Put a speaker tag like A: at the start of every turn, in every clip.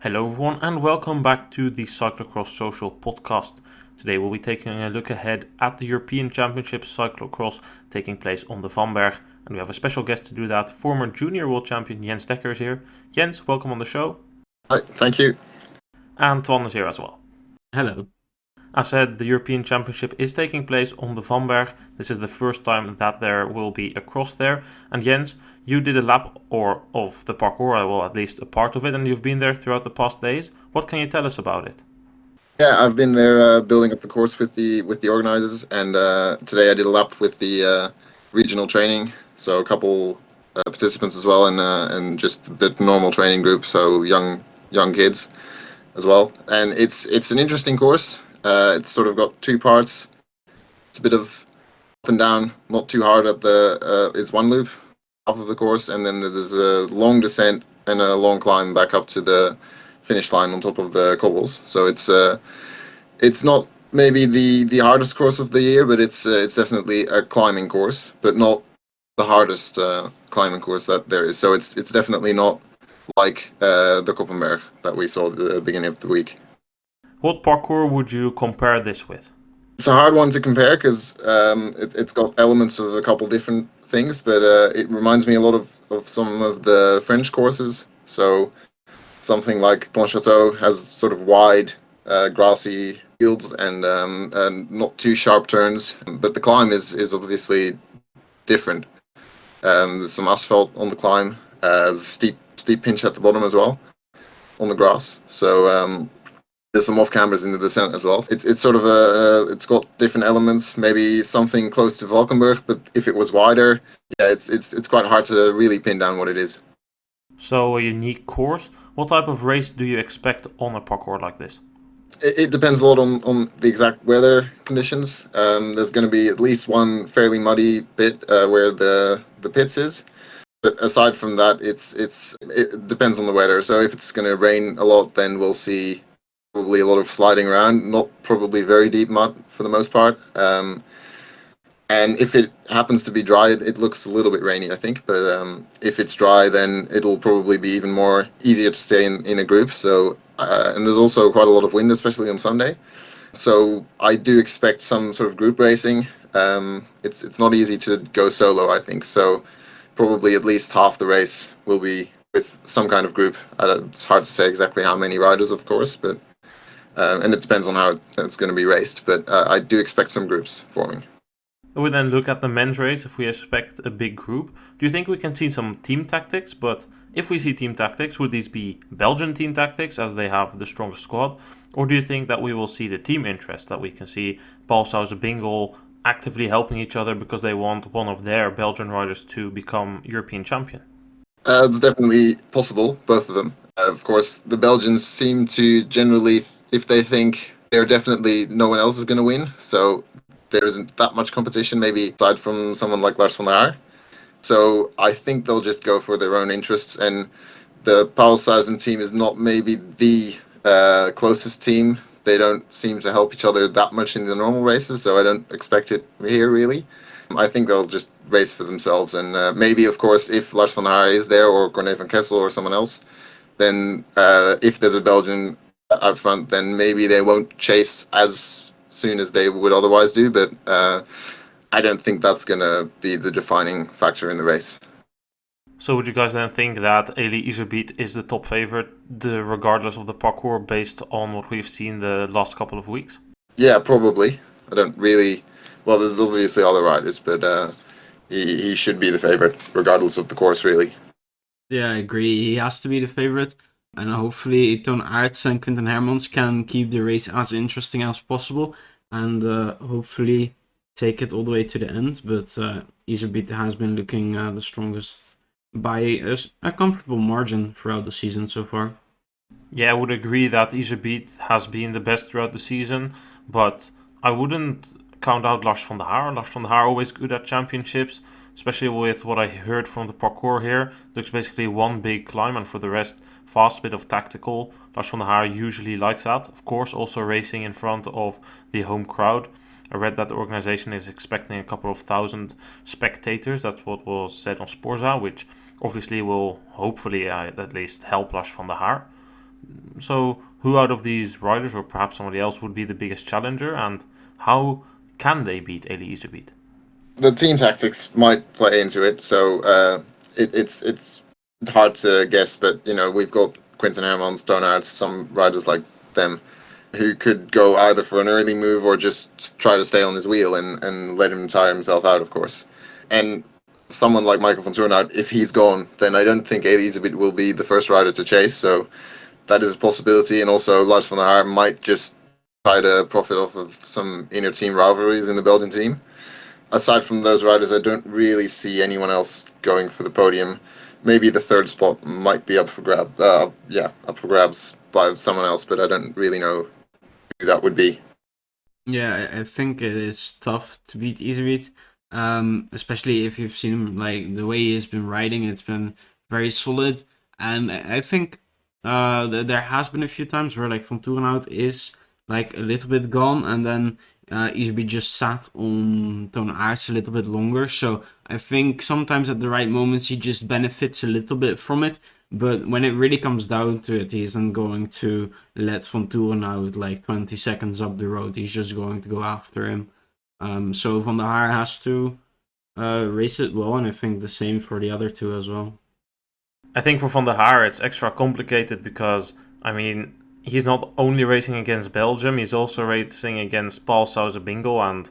A: Hello everyone and welcome back to the Cyclocross Social Podcast. Today we'll be taking a look ahead at the European Championship Cyclocross taking place on the Vanberg, and we have a special guest to do that. Former junior world champion Jens Dekker is here. Jens, welcome on the show.
B: Hi, thank you.
A: And Twan is here as well.
C: Hello.
A: As said, the European Championship is taking place on the Vanberg. This is the first time that there will be a cross there. And Jens, you did a lap of the parkour, well, at least a part of it, and you've been there throughout the past days. What can you tell us about it?
B: Yeah, I've been there building up the course with the organizers, and today I did a lap with the regional training. So a couple participants as well, and just the normal training group, so young kids as well. And it's an interesting course. It's sort of got two parts. It's a bit of up and down, not too hard at the is one loop, half of the course, and then there's a long descent and a long climb back up to the finish line on top of the cobbles. So it's not maybe the hardest course of the year, but it's definitely a climbing course, but not the hardest climbing course that there is. So it's definitely not like the Koppenberg that we saw at the beginning of the week.
A: What parkour would you compare this with?
B: It's a hard one to compare because it's got elements of a couple different things, but it reminds me a lot of some of the French courses. So something like Pontchâteau has sort of wide, grassy fields and not too sharp turns, but the climb is obviously different. There's some asphalt on the climb, there's a steep pinch at the bottom as well on the grass. So there's some off cameras in the descent as well. It's sort of it's got different elements, maybe something close to Valkenburg, but if it was wider, yeah, it's quite hard to really pin down what it is.
A: So a unique course. What type of race do you expect on a parkour like this?
B: It depends a lot on the exact weather conditions. There's going to be at least one fairly muddy bit where the pits is. But aside from that, it depends on the weather. So if it's going to rain a lot, then we'll see probably a lot of sliding around, not probably very deep mud for the most part. And if it happens to be dry, it looks a little bit rainy, I think. But if it's dry, then it'll probably be even more easier to stay in a group. So and there's also quite a lot of wind, especially on Sunday. So I do expect some sort of group racing. It's not easy to go solo, I think. So probably at least half the race will be with some kind of group. It's hard to say exactly how many riders, of course, but and it depends on how it's going to be raced. But I do expect some groups forming.
A: If we then look at the men's race, if we expect a big group, do you think we can see some team tactics? But if we see team tactics, would these be Belgian team tactics as they have the strongest squad? Or do you think that we will see the team interest, that we can see Paul Bingle actively helping each other because they want one of their Belgian riders to become European champion?
B: It's definitely possible, both of them. Of course, the Belgians seem to generally, if they think they're definitely no one else is going to win, so there isn't that much competition, maybe aside from someone like Lars van der Haar. So I think they'll just go for their own interests, and the Paulshausen team is not maybe the closest team. They don't seem to help each other that much in the normal races, so I don't expect it here really. I think they'll just race for themselves, and maybe, of course, if Lars van der Haar is there, or Courtney Van Kessel, or someone else, then if there's a Belgian out front, then maybe they won't chase as soon as they would otherwise do, but I don't think that's going to be the defining factor in the race.
A: So would you guys then think that Eli Iserbyt is the top favorite, regardless of the parkour, based on what we've seen the last couple of weeks?
B: Yeah, probably. I don't really... Well, there's obviously other riders, but he should be the favorite, regardless of the course, really.
C: Yeah, I agree. He has to be the favorite. And hopefully Toon Aerts and Quinten Hermans can keep the race as interesting as possible. And hopefully take it all the way to the end. But Iserbyt has been looking the strongest by a comfortable margin throughout the season so far.
A: Yeah, I would agree that Iserbyt has been the best throughout the season. But I wouldn't count out Lars van der Haar. Lars van der Haar always good at championships, especially with what I heard from the parkour here. Looks basically one big climb, and for the rest, fast bit of tactical. Lars van der Haar usually likes that. Of course, also racing in front of the home crowd. I read that the organization is expecting a couple of thousand spectators. That's what was said on Sporza, which obviously will hopefully at least help Lars van der Haar. So, who out of these riders, or perhaps somebody else, would be the biggest challenger, and how can they beat Eli Iserbyt?
B: The team tactics might play into it, so it's hard to guess. But we've got Quinten Hermans, Toon Aerts, some riders like them who could go either for an early move or just try to stay on his wheel and let him tire himself out, of course. And someone like Michael van Toornout, if he's gone, then I don't think Eli Iserbyt will be the first rider to chase. So that is a possibility. And also Lars van der Haar might just try to profit off of some inner team rivalries in the Belgian team. Aside from those riders, I don't really see anyone else going for the podium. Maybe the third spot might be up for grabs by someone else, but I don't really know who that would be.
C: Yeah, I think it is tough to beat Iserbyt, especially if you've seen him, like the way he's been riding. It's been very solid, and I think there has been a few times where like Van Toornout is like a little bit gone, and then Iserbyt just sat on Toon Aerts a little bit longer. So I think sometimes at the right moments he just benefits a little bit from it. But when it really comes down to it, he isn't going to let Van Toornout like 20 seconds up the road. He's just going to go after him. So Van der Haar has to race it well, and I think the same for the other two as well.
A: I think for Van der Haar it's extra complicated because, I mean, he's not only racing against Belgium, he's also racing against Paul Sauze-Bingle, and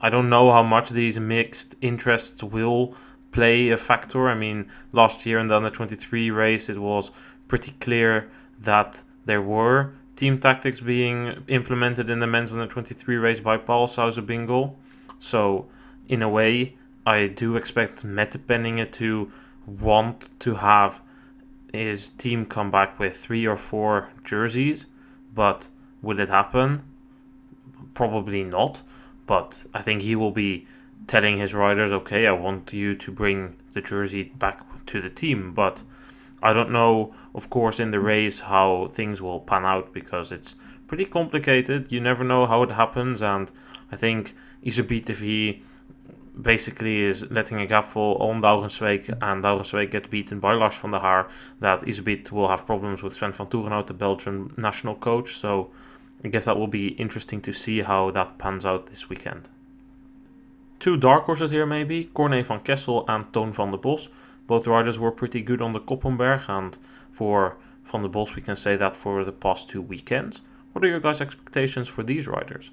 A: I don't know how much these mixed interests will play a factor. I mean, last year in the under-23 race, it was pretty clear that there were team tactics being implemented in the men's under-23 race by Paul Sauze-Bingle. So, in a way, I do expect Mette Penningen to want to have his team come back with 3 or 4 jerseys, but will it happen? Probably not. But I think he will be telling his riders, okay, I want you to bring the jersey back to the team. But I don't know, of course, in the race how things will pan out because it's pretty complicated. You never know how it happens, and I think Iserbyt, if he basically is letting a gap fall on Douwensweek and Douwensweek gets beaten by Lars van der Haar, that Iserbyt will have problems with Sven van Toornout, the Belgian national coach. So I guess that will be interesting to see how that pans out this weekend. 2 dark horses here maybe, Courtney Van Kessel and Toon van der Bos. Both riders were pretty good on the Koppenberg, and for Van der Bos we can say that for the past 2 weekends. What are your guys' expectations for these riders?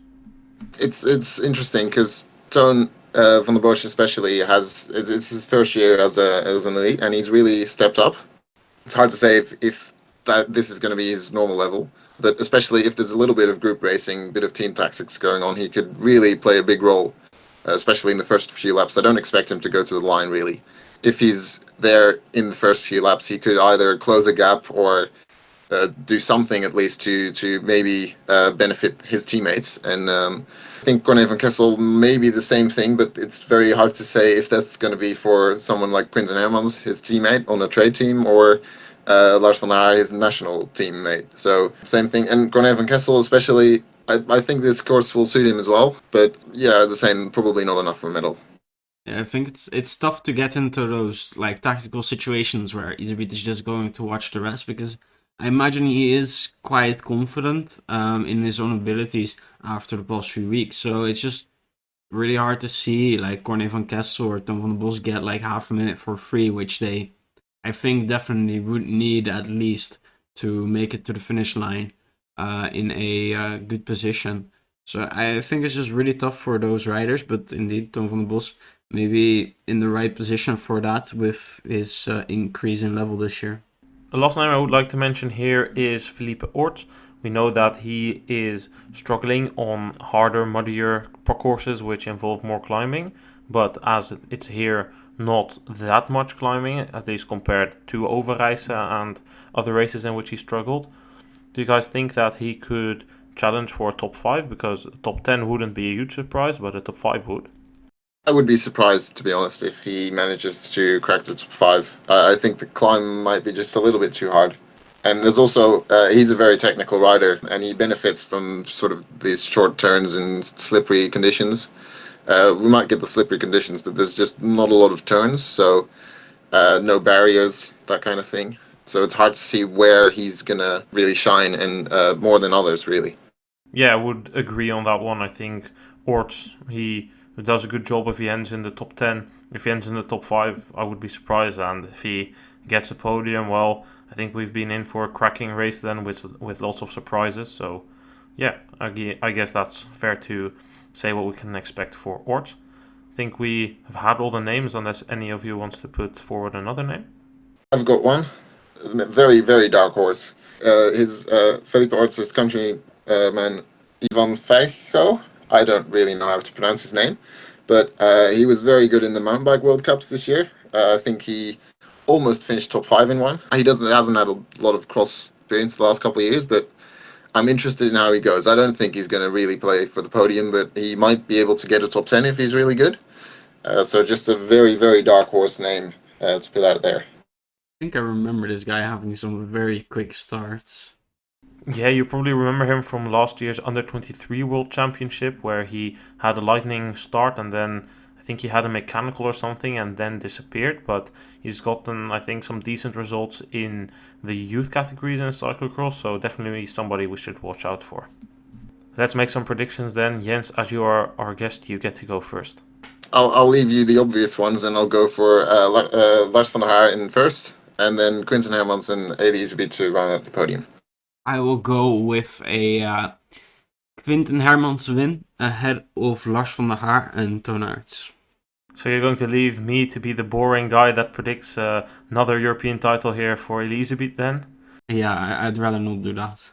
B: It's interesting because Toon van der Bos especially it's his first year as an elite, and he's really stepped up. It's hard to say if that this is going to be his normal level, but especially if there's a little bit of group racing, bit of team tactics going on, he could really play a big role, especially in the first few laps. I don't expect him to go to the line really. If he's there in the first few laps, he could either close a gap or do something at least to maybe benefit his teammates. And I think Courtney Van Kessel may be the same thing, but it's very hard to say if that's going to be for someone like Quinten Hermans, his teammate on a trade team, or Lars van der Haar, his national teammate. So same thing. And Courtney Van Kessel especially, I think this course will suit him as well. But yeah, the same, probably not enough for a medal.
C: Yeah, I think it's tough to get into those like tactical situations where Iserbyt is just going to watch the rest, because I imagine he is quite confident in his own abilities after the past few weeks. So it's just really hard to see like Courtney Van Kessel or Toon van der Bos get like half a minute for free, which they, I think, definitely would need at least to make it to the finish line in a good position. So I think it's just really tough for those riders, but indeed Toon van der Bos maybe in the right position for that with his increase in level this year.
A: The last name I would like to mention here is Felipe Ort. We know that he is struggling on harder, muddier courses which involve more climbing, but as it's here not that much climbing, at least compared to Overijse and other races in which he struggled. Do you guys think that he could challenge for a top 5? Because top 10 wouldn't be a huge surprise, but a top 5 would.
B: I would be surprised, to be honest, if he manages to crack the top 5. I think the climb might be just a little bit too hard. And there's also, he's a very technical rider, and he benefits from sort of these short turns and slippery conditions. We might get the slippery conditions, but there's just not a lot of turns, so no barriers, that kind of thing. So it's hard to see where he's going to really shine, and more than others, really.
A: Yeah, I would agree on that one. I think Ort, he does a good job if he ends in the top 10. If he ends in the top 5, I would be surprised. And if he gets a podium, well, I think we've been in for a cracking race then with lots of surprises. So, yeah, I guess that's fair to say what we can expect for Ort. I think we have had all the names, unless any of you wants to put forward another name.
B: I've got one. Very, very dark horse. Felipe Ort's country man, Ivan Feijo. I don't really know how to pronounce his name, but he was very good in the mountain bike World Cups this year. I think he almost finished top 5 in one. He hasn't had a lot of cross experience the last couple of years, but I'm interested in how he goes. I don't think he's going to really play for the podium, but he might be able to get a top 10 if he's really good. So just a very, very dark horse name to put out there.
C: I think I remember this guy having some very quick starts.
A: Yeah, you probably remember him from last year's Under-23 World Championship, where he had a lightning start and then I think he had a mechanical or something and then disappeared. But he's gotten, I think, some decent results in the youth categories in cyclocross, so definitely somebody we should watch out for. Let's make some predictions then. Jens, as you are our guest, you get to go first.
B: I'll leave you the obvious ones, and I'll go for Lars van der Haar in first, and then Quinten Hermans and Eli Iserbyt to round out the podium.
C: I will go with a Quinten Hermans win ahead of Lars van der Haar and Toon Aerts.
A: So you're going to leave me to be the boring guy that predicts another European title here for Eli Iserbyt then?
C: Yeah, I'd rather not do that.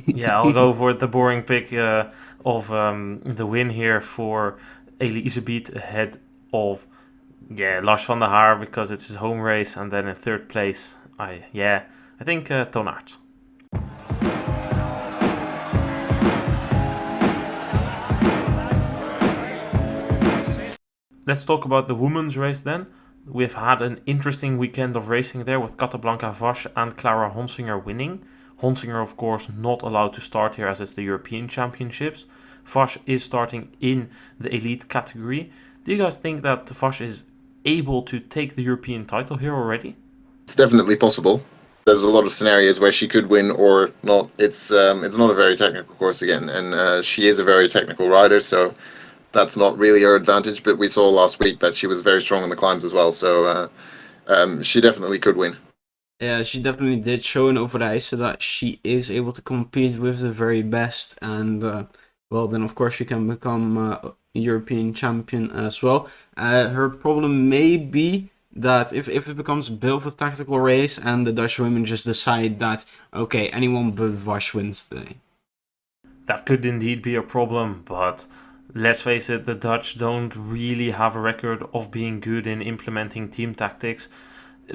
A: Yeah, I'll go for the boring pick of the win here for Eli Iserbyt ahead of Lars van der Haar, because it's his home race, and then in third place, I think Toon Aerts. Let's talk about the women's race then. We've had an interesting weekend of racing there with Capablanca Vash and Clara Honsinger winning. Honsinger, of course, not allowed to start here as it's the European Championships. Vash is starting in the elite category. Do you guys think that Vash is able to take the European title here already?
B: It's definitely possible. There's a lot of scenarios where she could win or not. It's not a very technical course again, and she is a very technical rider, so that's not really her advantage. But we saw last week that she was very strong in the climbs as well, so she definitely could win.
C: Yeah, she definitely did show in Overijse that she is able to compete with the very best, and then of course she can become a European champion as well. Her problem may be that if it becomes a bit of a tactical race and the Dutch women just decide that, okay, anyone but Vash wins today.
A: That could indeed be a problem, but let's face it, the Dutch don't really have a record of being good in implementing team tactics.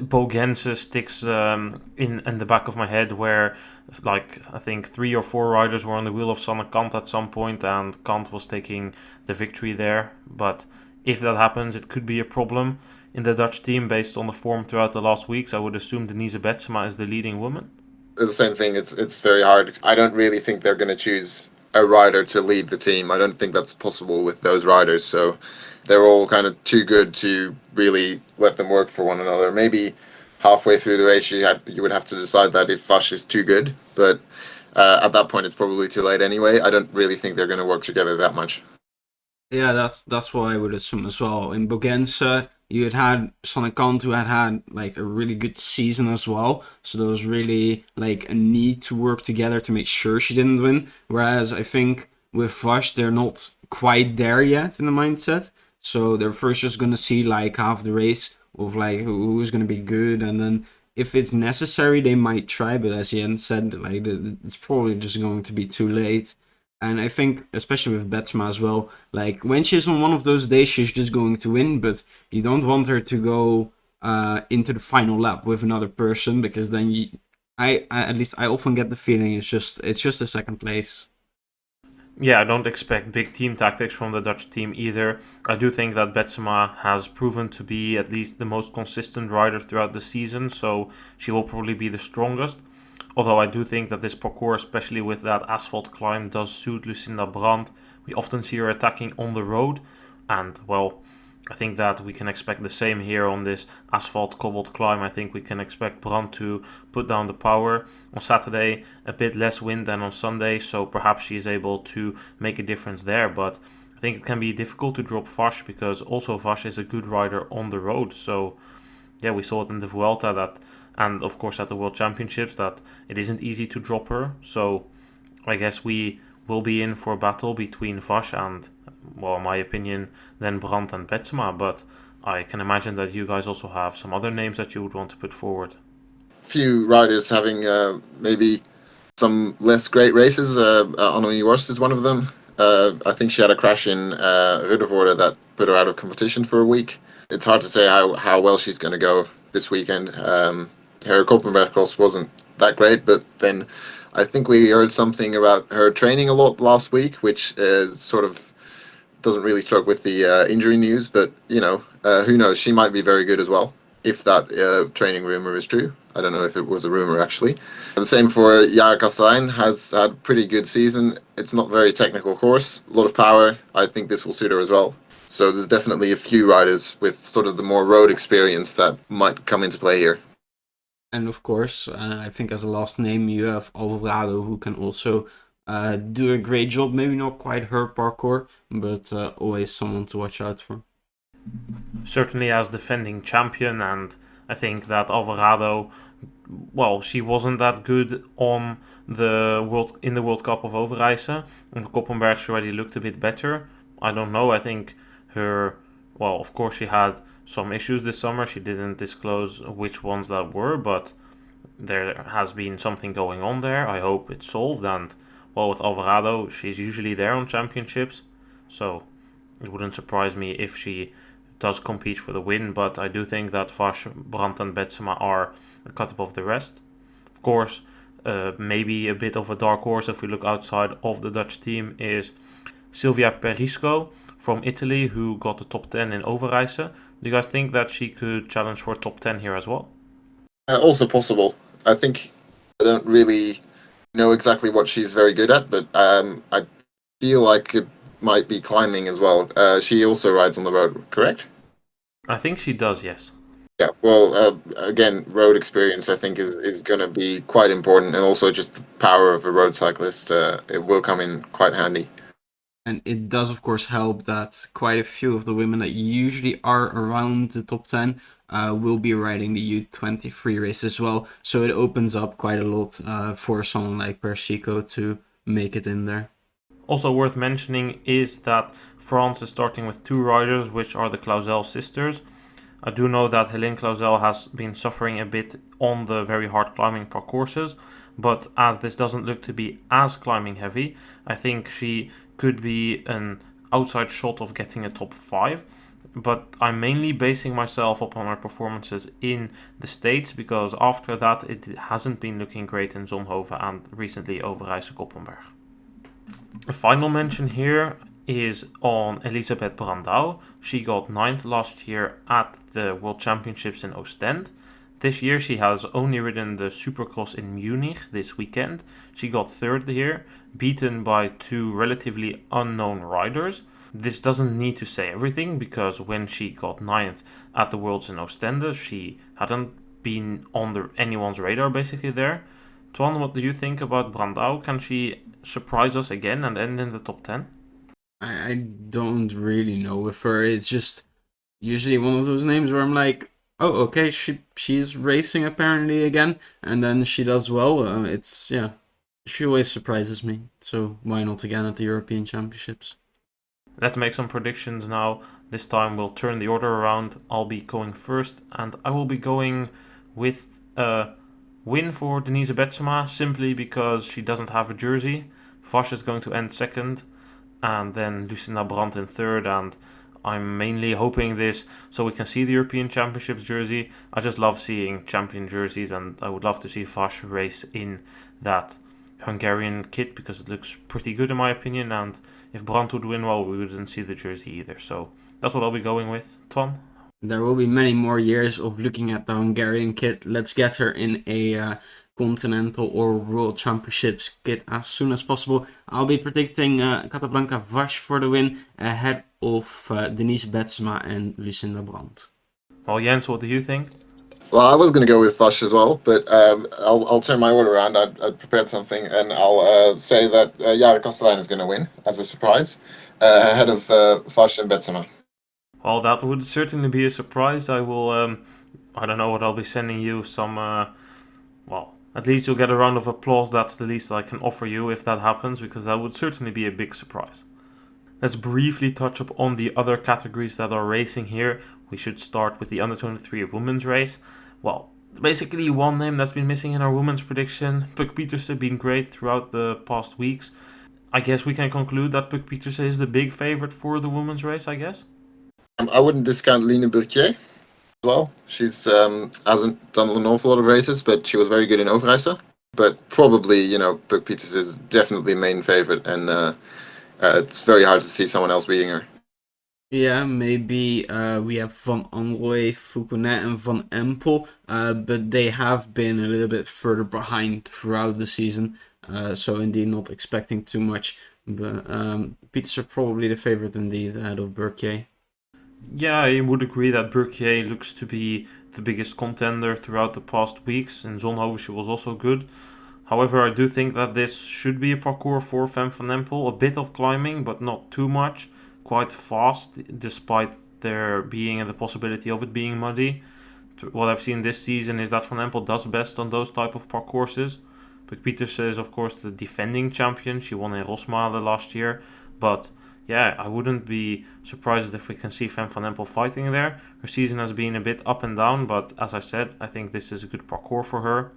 A: Bo Gense sticks in the back of my head where, like, I think 3 or 4 riders were on the wheel of Sanne Kant at some point and Kant was taking the victory there. But if that happens, it could be a problem in the Dutch team based on the form throughout the last weeks. I would assume Denise Betsema is the leading woman.
B: It's the same thing. It's very hard. I don't really think they're going to choose a rider to lead the team. I don't think that's possible with those riders. So they're all kind of too good to really let them work for one another. Maybe halfway through the race, you would have to decide that if Vash is too good. But at that point, it's probably too late anyway. I don't really think they're going to work together that much.
C: Yeah, that's what I would assume as well. In Bogense, you had Sanne Kant, who had like a really good season as well. So there was really like a need to work together to make sure she didn't win. Whereas I think with Vash, they're not quite there yet in the mindset. So they're first just going to see like half the race of like who's going to be good. And then if it's necessary, they might try. But as Jens said, like it's probably just going to be too late. And I think, especially with Betsema as well, like when she's on one of those days, she's just going to win. But you don't want her to go into the final lap with another person, because then I often get the feeling it's just a second place.
A: Yeah, I don't expect big team tactics from the Dutch team either. I do think that Betsema has proven to be at least the most consistent rider throughout the season, so she will probably be the strongest. Although I do think that this parcours, especially with that asphalt climb, does suit Lucinda Brandt. We often see her attacking on the road. And, well, I think that we can expect the same here on this asphalt cobbled climb. I think we can expect Brand to put down the power. On Saturday, a bit less wind than on Sunday, so perhaps she is able to make a difference there. But I think it can be difficult to drop Vash, because also Vash is a good rider on the road. So yeah, we saw it in the Vuelta that, and of course at the World Championships, that it isn't easy to drop her. So I guess we will be in for a battle between Vash and, well, in my opinion, then Brand and Betsema. But I can imagine that you guys also have some other names that you would want to put forward.
B: Few riders having maybe some less great races. Courtney Worst is one of them. I think she had a crash in Ruddervoorde that put her out of competition for a week. It's hard to say how well she's going to go this weekend. Her Koppenberg cross wasn't that great, but then I think we heard something about her training a lot last week, which sort of doesn't really track with the injury news. But, who knows? She might be very good as well, if that training rumor is true. I don't know if it was a rumor, actually. And the same for Jaar Kastelijn, has had a pretty good season. It's not very technical course, a lot of power. I think this will suit her as well. So there's definitely a few riders with sort of the more road experience that might come into play here.
C: And of course, I think as a last name, you have Alvarado, who can also do a great job. Maybe not quite her parkour, but always someone to watch out for.
A: Certainly as defending champion, and I think that Alvarado, well, she wasn't that good on in the World Cup of Overijse. On the Koppenberg, she already looked a bit better. I don't know, I think of course she had some issues this summer. She didn't disclose which ones that were, but there has been something going on there. I hope it's solved, and well, with Alvarado, she's usually there on championships, so it wouldn't surprise me if she does compete for the win. But I do think that Vash, Brand and Betsema are a cut above the rest. Of course, maybe a bit of a dark horse if we look outside of the Dutch team is Silvia Perisco from Italy, who got the top 10 in Overijse. Do you guys think that she could challenge for top 10 here as well?
B: Also possible. I think I don't really know exactly what she's very good at, but I feel like it might be climbing as well. She also rides on the road, correct?
A: I think she does, yes.
B: Yeah, well, again, road experience I think is going to be quite important, and also just the power of a road cyclist. It will come in quite handy.
C: And it does, of course, help that quite a few of the women that usually are around the top 10 will be riding the U23 race as well. So it opens up quite a lot for someone like Persico to make it in there.
A: Also worth mentioning is that France is starting with two riders, which are the Clausel sisters. I do know that Helene Clausel has been suffering a bit on the very hard climbing parcourses, but as this doesn't look to be as climbing heavy, I think she could be an outside shot of getting a top 5. But I'm mainly basing myself upon her performances in the States, because after that it hasn't been looking great in Zonhoven and recently Overijse Koppenberg. A final mention here is on Elisabeth Brandau. She got 9th last year at the World Championships in Ostend. This year she has only ridden the Supercross in Munich this weekend. She got 3rd here, beaten by two relatively unknown riders. This doesn't need to say everything, because when she got 9th at the Worlds in Ostende, she hadn't been on anyone's radar basically there. Twan, what do you think about Brandau? Can she surprise us again and end in the top 10?
C: I don't really know with her. It's just usually one of those names where I'm like, oh, okay, she's racing apparently again, and then she does well. She always surprises me. So why not again at the European Championships?
A: Let's make some predictions now. This time we'll turn the order around. I'll be going first, and I will be going with a win for Denise Betsema, simply because she doesn't have a jersey. Vash is going to end 2nd, and then Lucinda Brandt in 3rd, and I'm mainly hoping this so we can see the European Championships jersey. I just love seeing champion jerseys, and I would love to see Vash race in that Hungarian kit, because it looks pretty good in my opinion, and if Brandt would win, well, we wouldn't see the jersey either. So that's what I'll be going with. Twan?
C: There will be many more years of looking at the Hungarian kit. Let's get her in a Continental or World Championships kit as soon as possible. I'll be predicting Capablanca Vash for the win ahead of Denise Betsema and Lucinda Brandt.
A: Well, Jens, what do you think?
B: Well, I was going to go with Vosh as well, but I'll turn my order around. I'd prepared something, and I'll say that Jari Kastelijn is going to win as a surprise, ahead of Vosh and Betsema.
A: Well, that would certainly be a surprise. I will, I don't know what I'll be sending you some, well, at least you'll get a round of applause. That's the least I can offer you if that happens, because that would certainly be a big surprise. Let's briefly touch up on the other categories that are racing here. We should start with the under-23 women's race. Well, basically one name that's been missing in our women's prediction. Puck Pieterse been great throughout the past weeks. I guess we can conclude that Puck Pieterse is the big favorite for the women's race, I guess.
B: I wouldn't discount Line Burquier as well. She's hasn't done an awful lot of races, but she was very good in Overijse. But probably, Puck Pieterse is definitely main favorite, and it's very hard to see someone else beating her.
C: Yeah, maybe we have Van Anrooy, Foucault and Van Empel, but they have been a little bit further behind throughout the season, so indeed not expecting too much. But Pieterse probably the favorite indeed ahead of Burquier.
A: Yeah, I would agree that Burquier looks to be the biggest contender throughout the past weeks. In Zonhoven she was also good. However, I do think that this should be a parcours for Van Empel. A bit of climbing, but not too much. Quite fast, despite there being the possibility of it being muddy. What I've seen this season is that Van Empel does best on those type of parcourses. But Pieterse is of course the defending champion. She won in Rosmalen last year. But yeah, I wouldn't be surprised if we can see Van Empel fighting there. Her season has been a bit up and down, but as I said, I think this is a good parcours for her.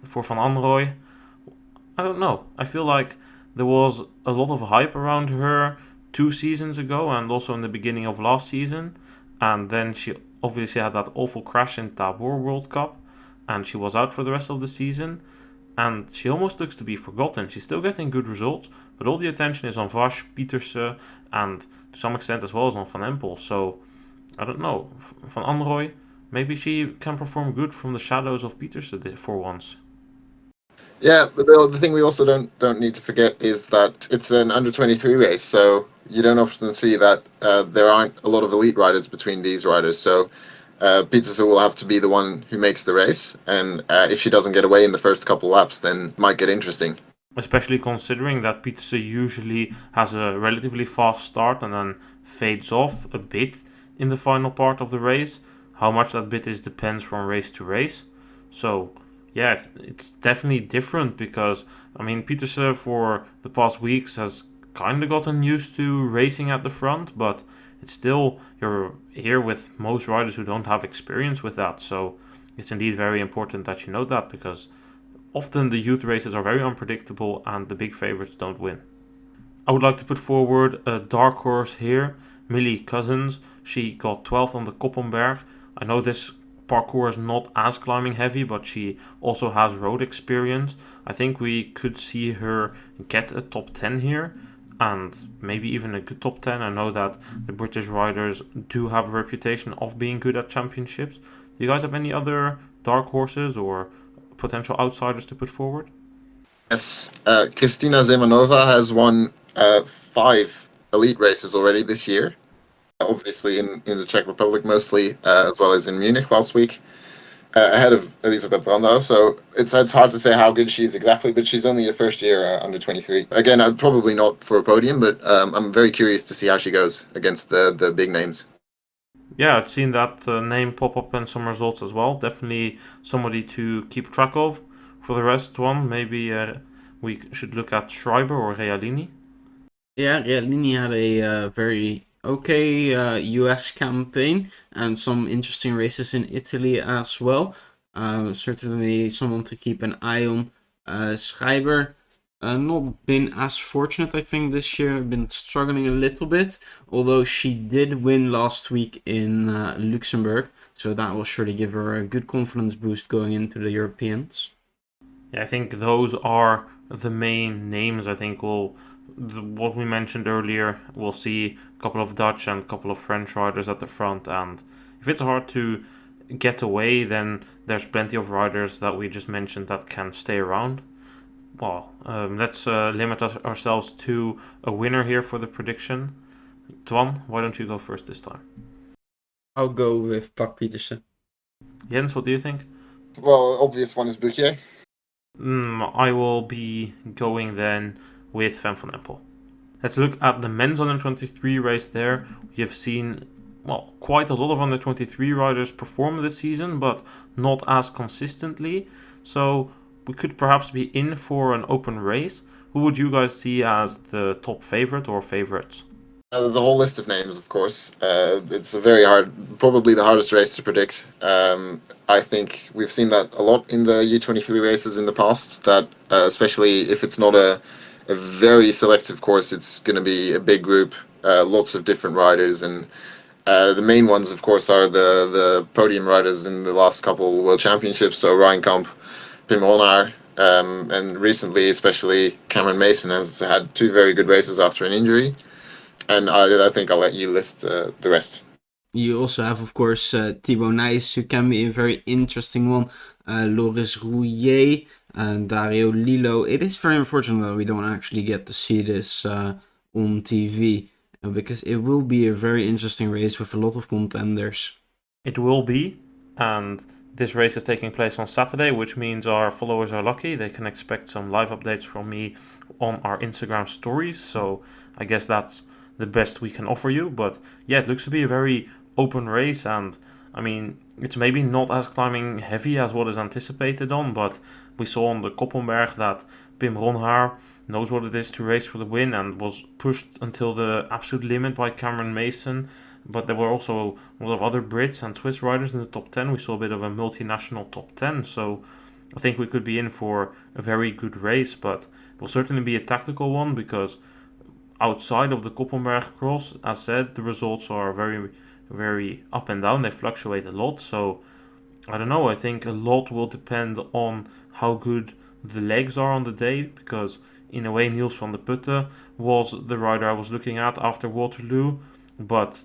A: For Van Anrooy, I don't know. I feel like there was a lot of hype around her 2 seasons ago and also in the beginning of last season. And then she obviously had that awful crash in Tabor World Cup and she was out for the rest of the season. And she almost looks to be forgotten. She's still getting good results, but all the attention is on Vosh, Pieterse, and to some extent as well as on Van Empel. So, I don't know. Van Anrooy, maybe she can perform good from the shadows of Pieterse for once.
B: Yeah, but the thing we also don't need to forget is that it's an under-23 race, so you don't often see that there aren't a lot of elite riders between these riders. So Pieterse will have to be the one who makes the race, and if she doesn't get away in the first couple laps, then it might get interesting.
A: Especially considering that Pieterse usually has a relatively fast start and then fades off a bit in the final part of the race. How much that bit is depends from race to race. So yeah, it's definitely different because, I mean, Pieterse for the past weeks has kind of gotten used to racing at the front, but it's still, you're here with most riders who don't have experience with that. So it's indeed very important that you know that, because often the youth races are very unpredictable and the big favorites don't win. I would like to put forward a dark horse here, Millie Cousins. She got 12th on the Koppenberg. I know this parcours is not as climbing heavy, but she also has road experience. I think we could see her get a top 10 here, and maybe even a good top 10. I know that the British riders do have a reputation of being good at championships. Do you guys have any other dark horses or potential outsiders to put forward?
B: Yes, Kristina Zemanova has won 5 elite races already this year. Obviously in the Czech Republic mostly, as well as in Munich last week, ahead of Elisabeth Brandau. So it's hard to say how good she is exactly, but she's only a first year under 23. Again, probably not for a podium, but I'm very curious to see how she goes against the big names.
A: Yeah, I'd seen that name pop up in some results as well. Definitely somebody to keep track of. For the rest one, maybe we should look at Schreiber or Realini.
C: Yeah, Realini had a very okay US campaign and some interesting races in Italy as well. Certainly someone to keep an eye on. Schreiber, not been as fortunate, I think, this year. Been struggling a little bit, although she did win last week in Luxembourg, so that will surely give her a good confidence boost going into the Europeans.
A: Yeah, I think those are the main names. I think what we mentioned earlier, we'll see a couple of Dutch and a couple of French riders at the front, and if it's hard to get away, then there's plenty of riders that we just mentioned that can stay around. Well, let's limit ourselves to a winner here for the prediction. Twan, why don't you go first this time?
C: I'll go with Pieterse.
A: Jens, what do you think?
B: Well, obvious one is Buchier.
A: I will be going then with Van Empel. Let's look at the men's under 23 race there. We have seen, quite a lot of under 23 riders perform this season, but not as consistently. So we could perhaps be in for an open race. Who would you guys see as the top favorite or favorites?
B: There's a whole list of names, of course. It's a very hard, probably the hardest race to predict. I think we've seen that a lot in the U23 races in the past, that especially if it's not a very selective course, it's going to be a big group, lots of different riders, and the main ones, of course, are the podium riders in the last couple World Championships, so Ryan Kamp, Pim Ronhaar, and recently, especially Cameron Mason has had 2 very good races after an injury. And I think I'll let you list the rest.
C: You also have, of course, Thibaut Nys, who can be a very interesting one. Loris Rouillet and Dario Lillo. It is very unfortunate that we don't actually get to see this on TV, because it will be a very interesting race with a lot of contenders.
A: It will be, and this race is taking place on Saturday, which means our followers are lucky. They can expect some live updates from me on our Instagram stories, so I guess that's the best we can offer you. But yeah, it looks to be a very open race, and I mean, it's maybe not as climbing heavy as what is anticipated on, but we saw on the Koppelberg that Pim Ronhaar knows what it is to race for the win and was pushed until the absolute limit by Cameron Mason. But there were also a lot of other Brits and Swiss riders in the top 10. We saw a bit of a multinational top 10, so I think we could be in for a very good race, but it will certainly be a tactical one, because outside of the Koppelberg cross, as said, the results are very, very up and down. They fluctuate a lot, so I don't know. I think a lot will depend on how good the legs are on the day, because in a way Niels van der Putte was the rider I was looking at after Waterloo, but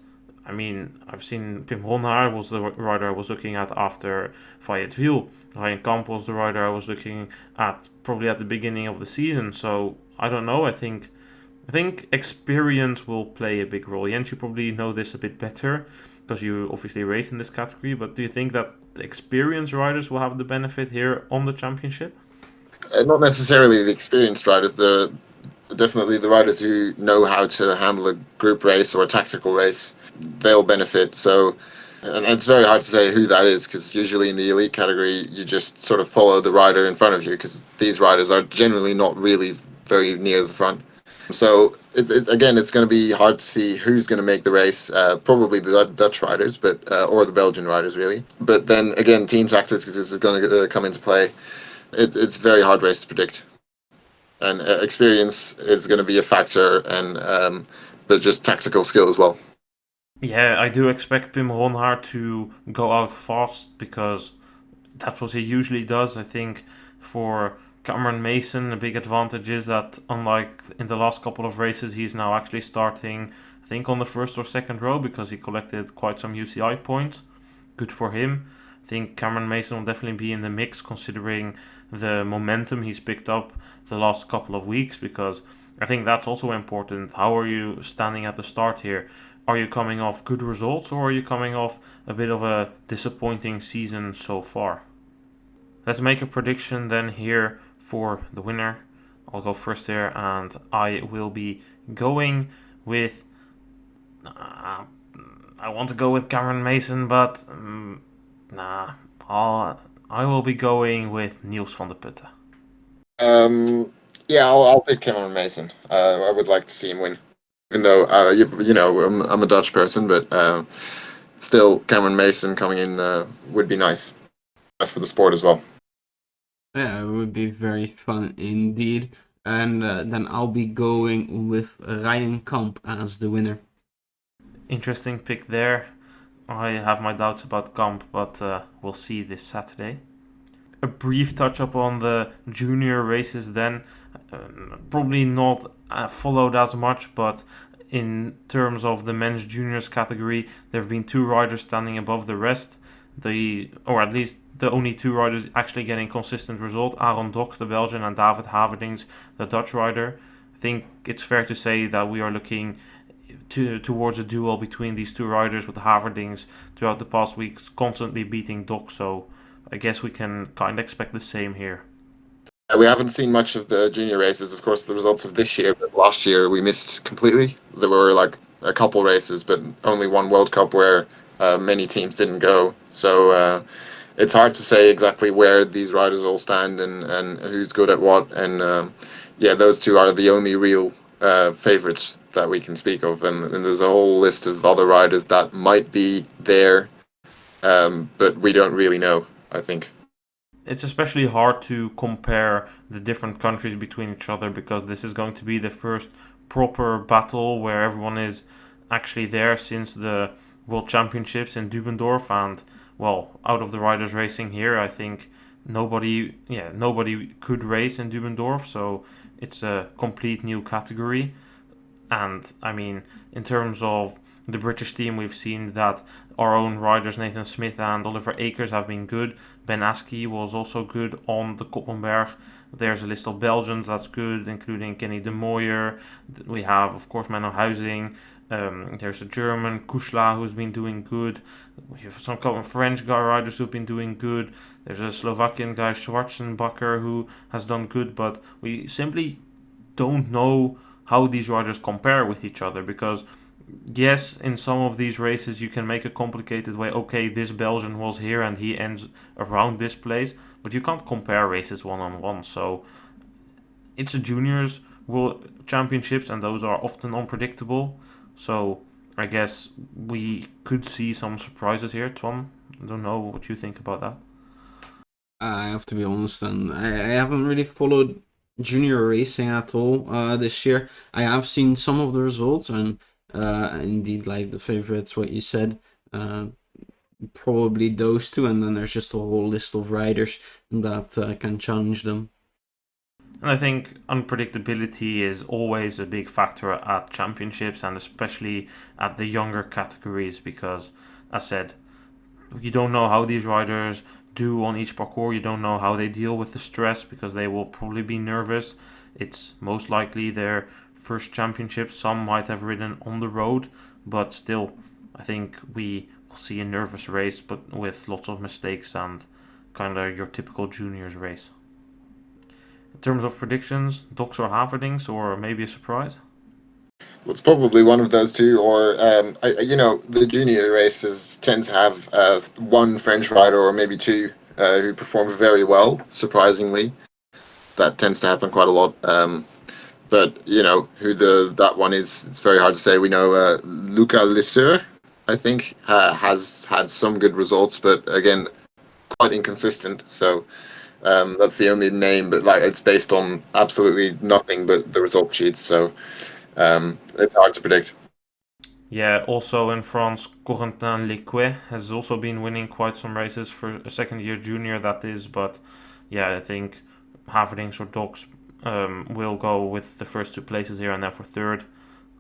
A: I mean, I've seen Pim Ronhaar was the rider I was looking at after Fayetteville. Ryan Kamp was the rider I was looking at probably at the beginning of the season, so I don't know. I think experience will play a big role. Jens, you probably know this a bit better because you obviously race in this category, but do you think that the experienced riders will have the benefit here on the championship?
B: Not necessarily the experienced riders. Definitely the riders who know how to handle a group race or a tactical race, they'll benefit. So, and it's very hard to say who that is, because usually in the elite category, you just sort of follow the rider in front of you, because these riders are generally not really very near the front. So again, it's going to be hard to see who's going to make the race. Probably the Dutch riders, but or the Belgian riders, really. But then again, team tactics is going to come into play. It's a very hard race to predict, and experience is going to be a factor, and but just tactical skill as well.
A: Yeah, I do expect Pim Ronhaar to go out fast, because that's what he usually does. I think for Cameron Mason, a big advantage is that, unlike in the last couple of races, he's now actually starting, I think, on the first or second row, because he collected quite some UCI points. Good for him. I think Cameron Mason will definitely be in the mix, considering the momentum he's picked up the last couple of weeks, because I think that's also important. How are you standing at the start here? Are you coming off good results, or are you coming off a bit of a disappointing season so far? Let's make a prediction then here for the winner. I'll go first here, and I will be going with... I want to go with Cameron Mason, but I will be going with Niels van der Putte.
B: Yeah, I'll pick Cameron Mason. I would like to see him win, even though you know I'm a Dutch person, but still Cameron Mason coming in would be nice. Nice for the sport as well.
C: Yeah, it would be very fun indeed. And then I'll be going with Ryan Kamp as the winner.
A: Interesting pick there. I have my doubts about Kamp, but we'll see this Saturday. A brief touch up on the junior races then. Probably not followed as much, but in terms of the men's juniors category, there have been 2 riders standing above the rest. Or at least the only 2 riders actually getting consistent result. Aaron Dox, the Belgian, and David Haverdings, the Dutch rider. I think it's fair to say that we are looking towards a duel between these two riders, with Haverdings throughout the past weeks constantly beating Doc. So I guess we can kind of expect the same here.
B: We haven't seen much of the junior races, of course, the results of this year, but last year we missed completely. There were like a couple races, but only one World Cup where many teams didn't go. So it's hard to say exactly where these riders all stand and who's good at what. And yeah, those two are the only real favorites that we can speak of. And there's a whole list of other riders that might be there, but we don't really know, I think.
A: It's especially hard to compare the different countries between each other, because this is going to be the first proper battle where everyone is actually there since the World Championships in Dubendorf. And well, out of the riders racing here, I think nobody could race in Dubendorf, so it's a complete new category. And I mean, in terms of the British team, we've seen that our own riders Nathan Smith and Oliver Akers have been good. Ben Askey was also good on the Koppenberg. There's a list of Belgians that's good, including Kenny de Mooijer. We have, of course, Menno Huizing. There's a German, Kushla, who's been doing good. We have some couple of French guy riders who've been doing good. There's a Slovakian guy, Schwarzenbacher, who has done good. But we simply don't know how these riders compare with each other, because yes, in some of these races you can make a complicated way. Okay, this Belgian was here and he ends around this place, but you can't compare races one-on-one. So it's a juniors world championships, and those are often unpredictable. So I guess we could see some surprises here. Twan, I don't know what you think about that.
C: I have to be honest, and I haven't really followed junior racing at all this year. I have seen some of the results, and indeed, like the favorites, what you said, probably those two, and then there's just a whole list of riders that can challenge them.
A: And I think unpredictability is always a big factor at championships, and especially at the younger categories, because, as said, you don't know how these riders do on each parcours. You don't know how they deal with the stress, because they will probably be nervous. It's most likely their first championship. Some might have ridden on the road, but still, I think we will see a nervous race, but with lots of mistakes and kind of your typical juniors race. In terms of predictions, Docs or Haverdings, or maybe a surprise?
B: Well, it's probably one of those two, or the junior races tend to have one French rider or maybe two who perform very well. Surprisingly, that tends to happen quite a lot. But who that one is, it's very hard to say. We know Luca Lisseur, I think, has had some good results, but again, quite inconsistent. So that's the only name, but like it's based on absolutely nothing but the result sheets. So it's hard to predict.
A: Yeah, also in France, Corentin Lequet has also been winning quite some races for a second-year junior, that is. But yeah, I think Haverdings or Docs will go with the first two places here, and then for third,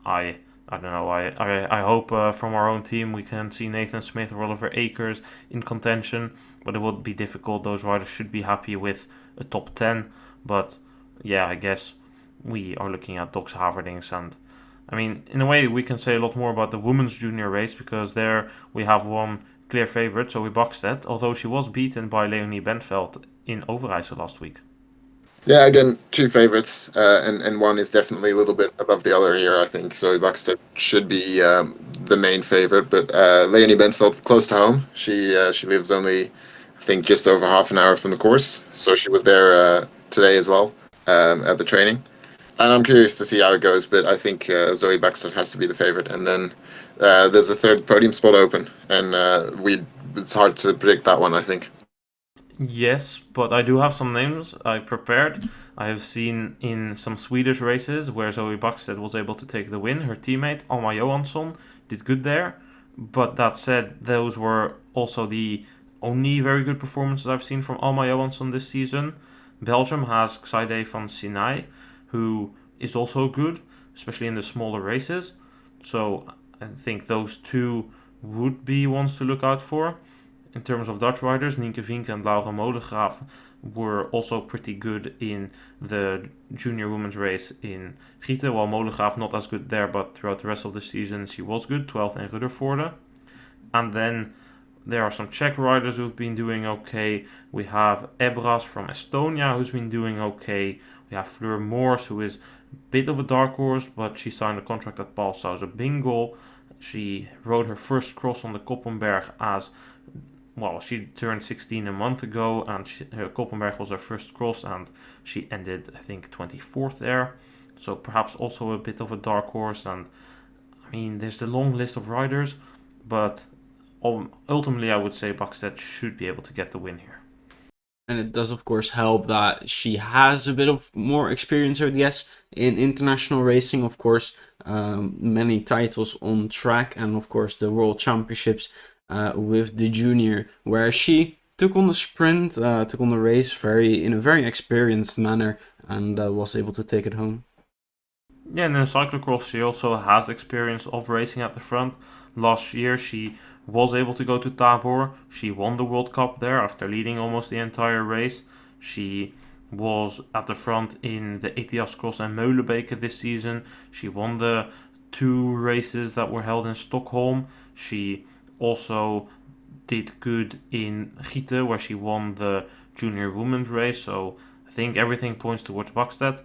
A: I don't know. I hope from our own team we can see Nathan Smith or Oliver Akers in contention, but it will be difficult. Those riders should be happy with a top 10. But yeah, I guess we are looking at Docs Haverdings, and I mean, in a way, we can say a lot more about the women's junior race, because there we have one clear favourite, Zoe Backstedt, although she was beaten by Leonie Bentveld in Overijse last week.
B: Yeah, again, two favorites, and one is definitely a little bit above the other here, I think. So Backstedt should be the main favorite, but Leonie Bentveld close to home. She lives only, I think, just over half an hour from the course, so she was there today as well at the training. And I'm curious to see how it goes, but I think Zoe Backstedt has to be the favorite. And then there's a third podium spot open, and it's hard to predict that one, I think.
A: Yes, but I do have some names I prepared. I have seen in some Swedish races where Zoe Backstedt was able to take the win. Her teammate, Alma Johansson, did good there. But that said, those were also the only very good performances I've seen from Alma Johansson this season. Belgium has Xaide van Sinai, who is also good, especially in the smaller races. So I think those two would be ones to look out for. in terms of Dutch riders, Nienke Vink and Laura Molengraaf were also pretty good in the junior women's race in Gieten, while Molengraaf not as good there, but throughout the rest of the season she was good, 12th in Ruddervoorde. And then there are some Czech riders who've been doing okay. We have Ebras from Estonia who's been doing okay. We have Fleur Moors, who is a bit of a dark horse, but she signed a contract at Paulsauser Bingo. She rode her first cross on the Koppenberg she turned 16 a month ago, and her Koppenberg was her first cross, and she ended, I think, 24th there. So perhaps also a bit of a dark horse. And I mean, there's the long list of riders, but ultimately I would say Backstedt should be able to get the win here.
C: And it does, of course, help that she has a bit of more experience, I guess, in international racing. Of course, many titles on track, and of course the World Championships with the junior, where she took on the sprint, took on the race in a very experienced manner, and was able to take it home.
A: Yeah, and in cyclocross she also has experience of racing at the front. Last year she was able to go to Tabor. She won the World Cup there after leading almost the entire race. She was at the front in the Etias Cross and Meulenbeke this season. She won the 2 races that were held in Stockholm. She also did good in Gieten, where she won the junior women's race. So I think everything points towards Backstedt.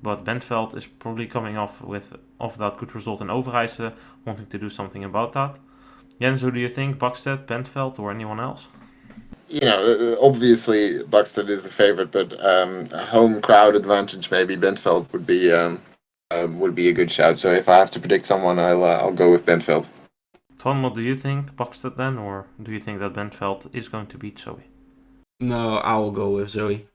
A: But Bentveld is probably coming off that good result in Overijse, wanting to do something about that. Jens, who do you think? Backstedt, Bentveld, or anyone else?
B: Obviously Backstedt is the favorite, but a home crowd advantage, maybe Bentveld would be a good shout. So if I have to predict someone, I'll go with Bentveld.
A: Twan, what do you think? Backstedt then, or do you think that Bentveld is going to beat Zoe?
C: No, I will go with Zoe.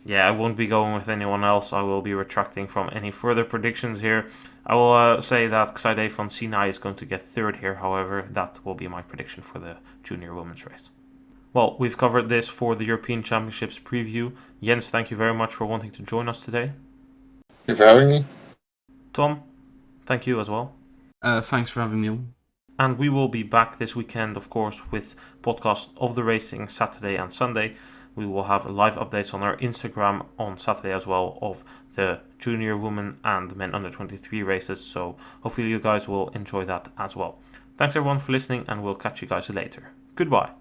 A: Yeah, I won't be going with anyone else. I will be retracting from any further predictions here. I will say that Xaide van Sinai is going to get 3rd here, however. That will be my prediction for the junior women's race. Well, we've covered this for the European Championships preview. Jens, thank you very much for wanting to join us today.
B: Thank you for having me.
A: Tom, thank you as well.
C: Thanks for having me on.
A: And we will be back this weekend, of course, with podcasts of the racing Saturday and Sunday. We will have live updates on our Instagram on Saturday as well of the junior women and men under 23 races. So hopefully you guys will enjoy that as well. Thanks everyone for listening, and we'll catch you guys later. Goodbye.